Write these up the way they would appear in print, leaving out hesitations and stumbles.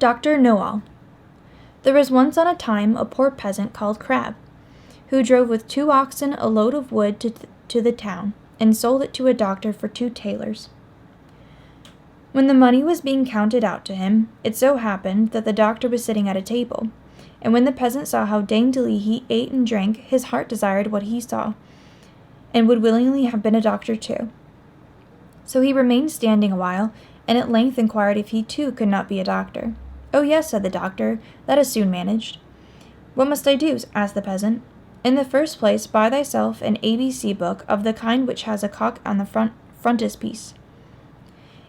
Dr. Knowall. There was once on a time a poor peasant called Crab, who drove with 2 oxen a load of wood to the town, and sold it to a doctor for 2 talers. When the money was being counted out to him, it so happened that the doctor was sitting at a table, and when the peasant saw how daintily he ate and drank, his heart desired what he saw, and would willingly have been a doctor too. So he remained standing a while, and at length inquired if he too could not be a doctor. "Oh yes," said the doctor, "that is soon managed." "What must I do?" asked the peasant. "In the first place, buy thyself an ABC book of the kind which has a cock on the frontispiece.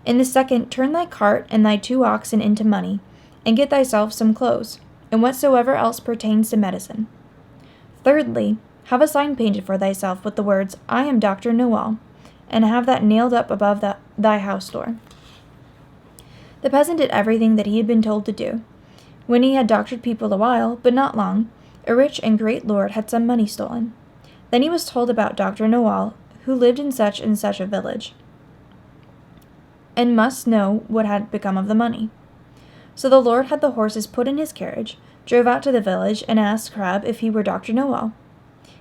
In the second, turn thy cart and thy 2 oxen into money, and get thyself some clothes, and whatsoever else pertains to medicine. Thirdly, have a sign painted for thyself with the words, I am Dr. Knowall, and have that nailed up above thy house door." The peasant did everything that he had been told to do. When he had doctored people a while, but not long, a rich and great lord had some money stolen. Then he was told about Dr. Knowall, who lived in such and such a village, and must know what had become of the money. So the lord had the horses put in his carriage, drove out to the village, and asked Crab if he were Dr. Knowall.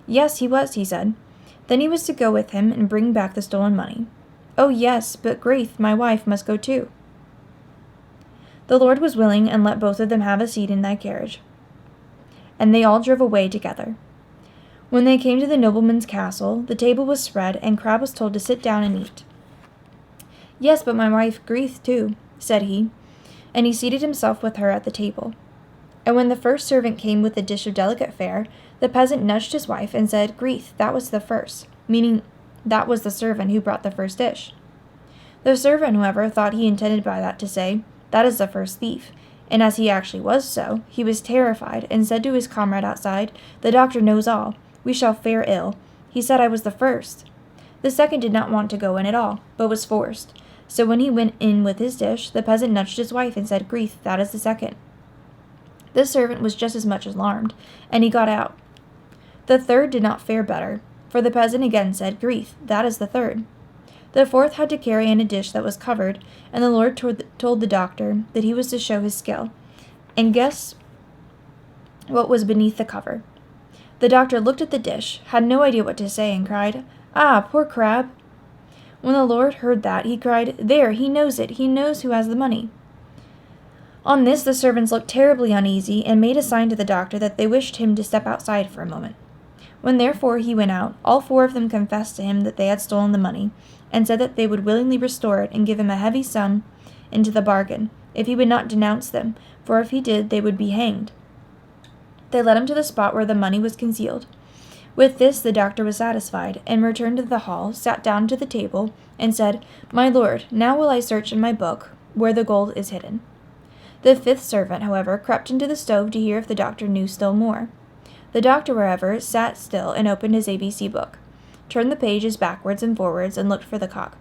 Yes, he was, he said. Then he was to go with him and bring back the stolen money. "Oh yes, but Graith, my wife, must go too." The lord was willing, and let both of them have a seat in thy carriage, and they all drove away together. When they came to the nobleman's castle, the table was spread, and Crab was told to sit down and eat. "Yes, but my wife Graith too," said he, and he seated himself with her at the table. And when the first servant came with a dish of delicate fare, the peasant nudged his wife and said, "Graith, that was the first," meaning that was the servant who brought the first dish. The servant, however, thought he intended by that to say, "That is the first thief," and as he actually was so, he was terrified, and said to his comrade outside, "The doctor knows all. We shall fare ill. He said I was the first." The second did not want to go in at all, but was forced. So when he went in with his dish, the peasant nudged his wife and said, "Graith, that is the second." This servant was just as much alarmed, and he got out. The third did not fare better, for the peasant again said, "Graith, that is the third." The fourth had to carry in a dish that was covered, and the lord told the doctor that he was to show his skill, and guess what was beneath the cover. The doctor looked at the dish, had no idea what to say, and cried, "Ah, poor Crab!" When the lord heard that, he cried, "There, he knows it, he knows who has the money." On this the servants looked terribly uneasy, and made a sign to the doctor that they wished him to step outside for a moment. When therefore he went out, all 4 of them confessed to him that they had stolen the money, and said that they would willingly restore it, and give him a heavy sum into the bargain, if he would not denounce them, for if he did, they would be hanged. They led him to the spot where the money was concealed. With this the doctor was satisfied, and returned to the hall, sat down to the table, and said, "My lord, now will I search in my book where the gold is hidden." The 5th servant, however, crept into the stove to hear if the doctor knew still more. The doctor, however, sat still and opened his ABC book, turned the pages backwards and forwards, and looked for the cock.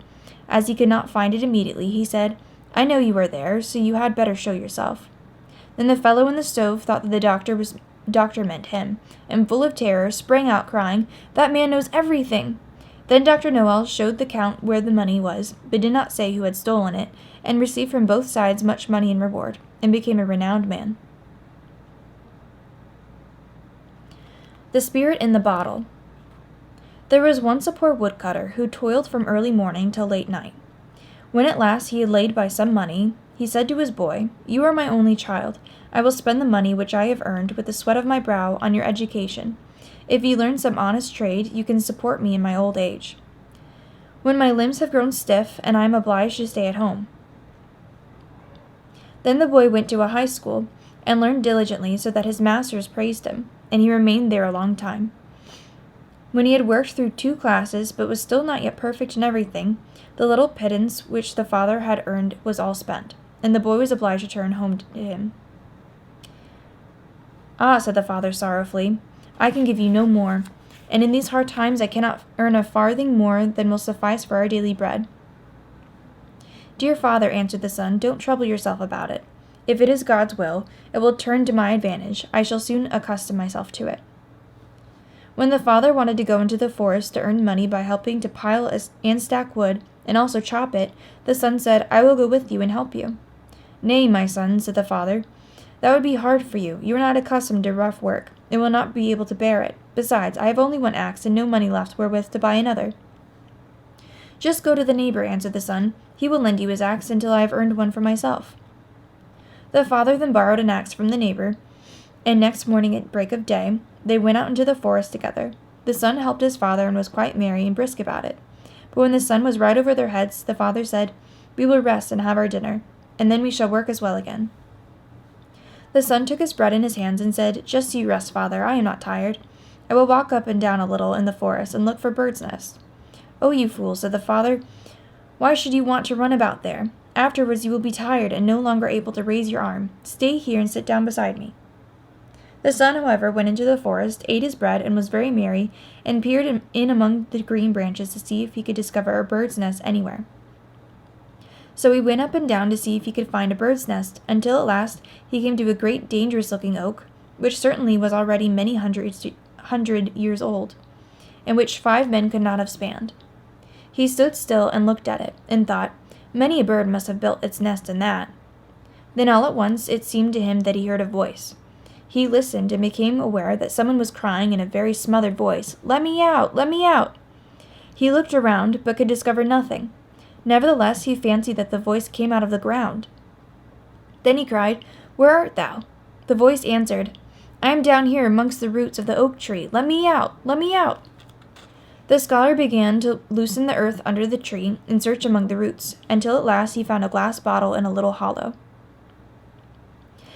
As he could not find it immediately, he said, "I know you are there, so you had better show yourself." Then the fellow in the stove thought that the doctor meant him, and full of terror, sprang out, crying, "That man knows everything!" Then Dr. Knowall showed the count where the money was, but did not say who had stolen it, and received from both sides much money in reward, and became a renowned man. The Spirit in the Bottle. There was once a poor woodcutter who toiled from early morning till late night. When at last he had laid by some money, he said to his boy, "You are my only child. I will spend the money which I have earned with the sweat of my brow on your education. If you learn some honest trade, you can support me in my old age, when my limbs have grown stiff and I am obliged to stay at home." Then the boy went to a high school, and learned diligently, so that his masters praised him, and he remained there a long time. When he had worked through 2 classes, but was still not yet perfect in everything, the little pittance which the father had earned was all spent, and the boy was obliged to return home to him. "Ah," said the father sorrowfully, "I can give you no more, and in these hard times I cannot earn a farthing more than will suffice for our daily bread." "Dear father," answered the son, "don't trouble yourself about it. If it is God's will, it will turn to my advantage. I shall soon accustom myself to it." When the father wanted to go into the forest to earn money by helping to pile and stack wood, and also chop it, the son said, "I will go with you and help you." Nay, my son, said the father, that would be hard for you. You are not accustomed to rough work, and will not be able to bear it. Besides, I have only one axe, and no money left wherewith to buy another. Just go to the neighbor, answered the son. He will lend you his axe until I have earned one for myself. The father then borrowed an axe from the neighbor, and next morning at break of day, they went out into the forest together. The son helped his father and was quite merry and brisk about it. But when the sun was right over their heads, the father said, We will rest and have our dinner, and then we shall work as well again. The son took his bread in his hands and said, Just you rest, father, I am not tired. I will walk up and down a little in the forest and look for birds' nests. Oh, you fool, said the father, why should you want to run about there? Afterwards you will be tired and no longer able to raise your arm. Stay here and sit down beside me. The son, however, went into the forest, ate his bread, and was very merry, and peered in among the green branches to see if he could discover a bird's nest anywhere. So he went up and down to see if he could find a bird's nest, until at last he came to a great dangerous-looking oak, which certainly was already many hundred years old, and which 5 men could not have spanned. He stood still and looked at it, and thought, Many a bird must have built its nest in that. Then all at once it seemed to him that he heard a voice. He listened and became aware that someone was crying in a very smothered voice, Let me out! Let me out! He looked around, but could discover nothing. Nevertheless, he fancied that the voice came out of the ground. Then he cried, Where art thou? The voice answered, I am down here amongst the roots of the oak tree. Let me out! Let me out! The scholar began to loosen the earth under the tree and search among the roots, until at last he found a glass bottle in a little hollow.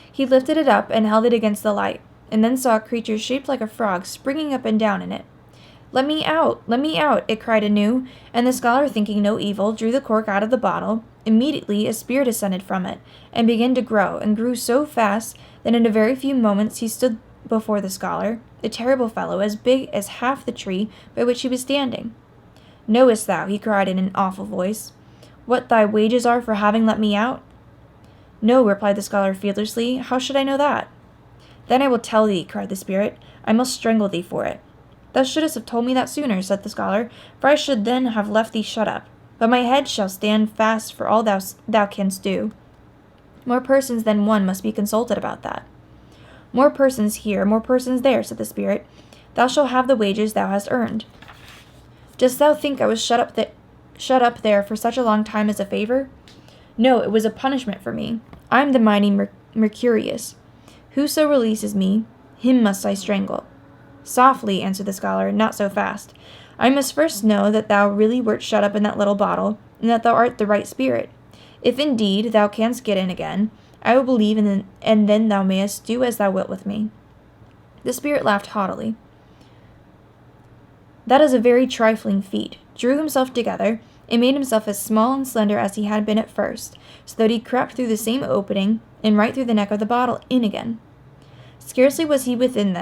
He lifted it up and held it against the light, and then saw a creature shaped like a frog springing up and down in it. Let me out! Let me out! It cried anew, and the scholar, thinking no evil, drew the cork out of the bottle. Immediately a spirit ascended from it, and began to grow, and grew so fast that in a very few moments he stood before the scholar, a terrible fellow, as big as half the tree by which he was standing. Knowest thou, he cried in an awful voice, what thy wages are for having let me out? No, replied the scholar fearlessly. How should I know that? Then I will tell thee, cried the spirit. I must strangle thee for it. Thou shouldst have told me that sooner, said the scholar, for I should then have left thee shut up. But my head shall stand fast for all thou canst do. More persons than one must be consulted about that. More persons here, more persons there, said the spirit. Thou shalt have the wages thou hast earned. Dost thou think I was shut up there for such a long time as a favor? No, it was a punishment for me. I am the mighty Mercurius. Whoso releases me, him must I strangle. Softly, answered the scholar, not so fast. I must first know that thou really wert shut up in that little bottle, and that thou art the right spirit. If indeed thou canst get in again, I will believe, and then thou mayest do as thou wilt with me. The spirit laughed haughtily. That is a very trifling feat, drew himself together, and made himself as small and slender as he had been at first, so that he crept through the same opening, and right through the neck of the bottle in again. Scarcely was he within,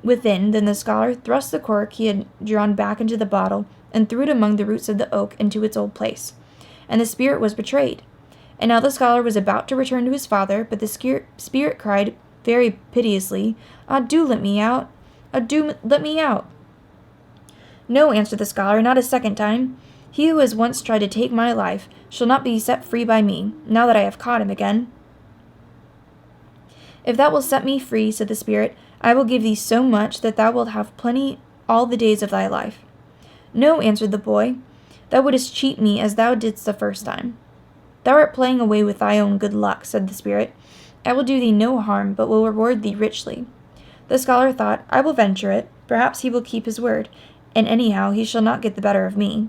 then the scholar thrust the cork he had drawn back into the bottle, and threw it among the roots of the oak into its old place. And the spirit was betrayed. And now the scholar was about to return to his father, but the spirit cried very piteously, Ah, do let me out! Ah, do let me out! No, answered the scholar, not a second time. He who has once tried to take my life shall not be set free by me, now that I have caught him again. If thou wilt set me free, said the spirit, I will give thee so much that thou wilt have plenty all the days of thy life. No, answered the boy, thou wouldst cheat me as thou didst the first time. Thou art playing away with thy own good luck, said the spirit. I will do thee no harm, but will reward thee richly. The scholar thought, I will venture it. Perhaps he will keep his word, and anyhow he shall not get the better of me.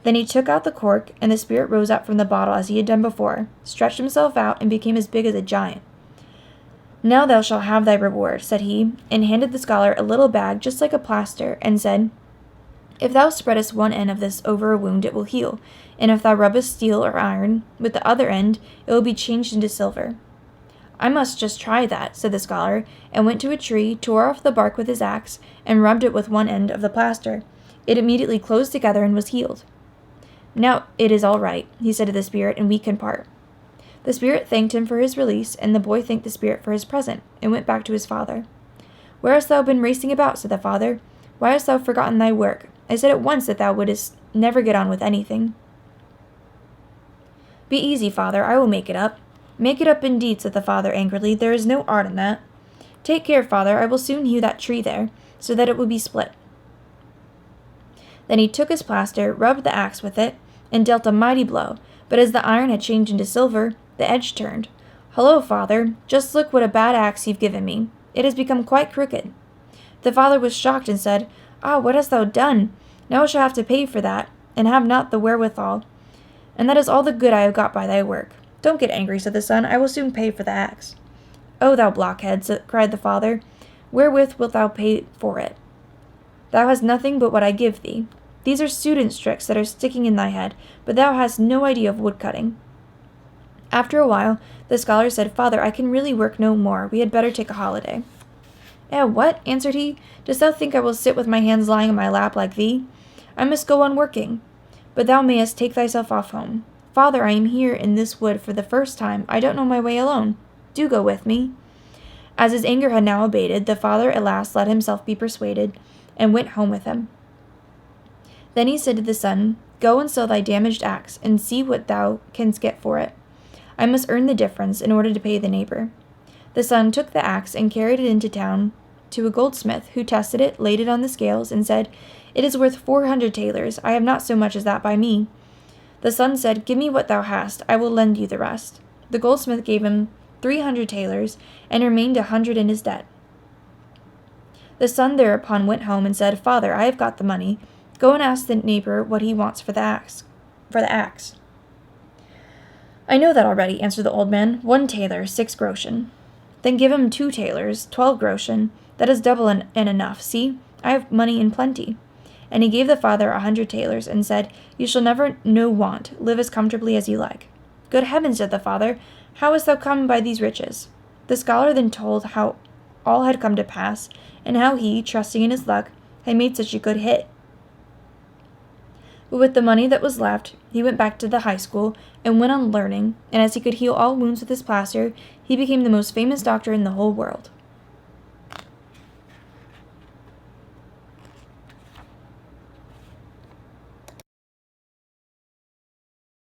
Then he took out the cork, and the spirit rose up from the bottle as he had done before, stretched himself out, and became as big as a giant. Now thou shalt have thy reward, said he, and handed the scholar a little bag just like a plaster, and said, If thou spreadest one end of this over a wound, it will heal, and if thou rubbest steel or iron with the other end, it will be changed into silver. I must just try that, said the scholar, and went to a tree, tore off the bark with his axe, and rubbed it with one end of the plaster. It immediately closed together and was healed. Now it is all right, he said to the spirit, and we can part. The spirit thanked him for his release, and the boy thanked the spirit for his present, and went back to his father. Where hast thou been racing about, said the father? Why hast thou forgotten thy work? I said at once that thou wouldst never get on with anything. Be easy, father, I will make it up. Make it up indeed, said the father angrily. There is no art in that. Take care, father, I will soon hew that tree there, so that it will be split. Then he took his plaster, rubbed the axe with it, and dealt a mighty blow, but as the iron had changed into silver, the edge turned. Hullo, father, just look what a bad axe you've given me. It has become quite crooked. The father was shocked and said, Ah, what hast thou done? Now I shall have to pay for that, and have not the wherewithal. And that is all the good I have got by thy work. Don't get angry, said the son, I will soon pay for the axe. O thou blockhead, cried the father, wherewith wilt thou pay for it? Thou hast nothing but what I give thee. These are students' tricks that are sticking in thy head, but thou hast no idea of wood-cutting. After a while, the scholar said, Father, I can really work no more. We had better take a holiday. What? Answered he. Dost thou think I will sit with my hands lying in my lap like thee? I must go on working. But thou mayest take thyself off home. Father, I am here in this wood for the first time. I don't know my way alone. Do go with me. As his anger had now abated, the father at last let himself be persuaded, and went home with him. Then he said to the son, Go and sell thy damaged axe, and see what thou canst get for it. I must earn the difference in order to pay the neighbor. The son took the axe and carried it into town to a goldsmith, who tested it, laid it on the scales, and said, It is worth 400 talers. I have not so much as that by me. The son said, Give me what thou hast. I will lend you the rest. The goldsmith gave him 300 talers, and remained 100 in his debt. The son thereupon went home and said, Father, I have got the money. Go and ask the neighbor what he wants for the axe. I know that already, answered the old man. 1 taler, 6 groschen. Then give him 2 talers, 12 groschen. That is double and enough. See, I have money in plenty. And he gave the father 100 talers, and said, You shall never know want. Live as comfortably as you like. Good heavens, said the father, how hast thou come by these riches? The scholar then told how all had come to pass, and how he, trusting in his luck, had made such a good hit. But with the money that was left, he went back to the high school, and went on learning, and as he could heal all wounds with his plaster, he became the most famous doctor in the whole world.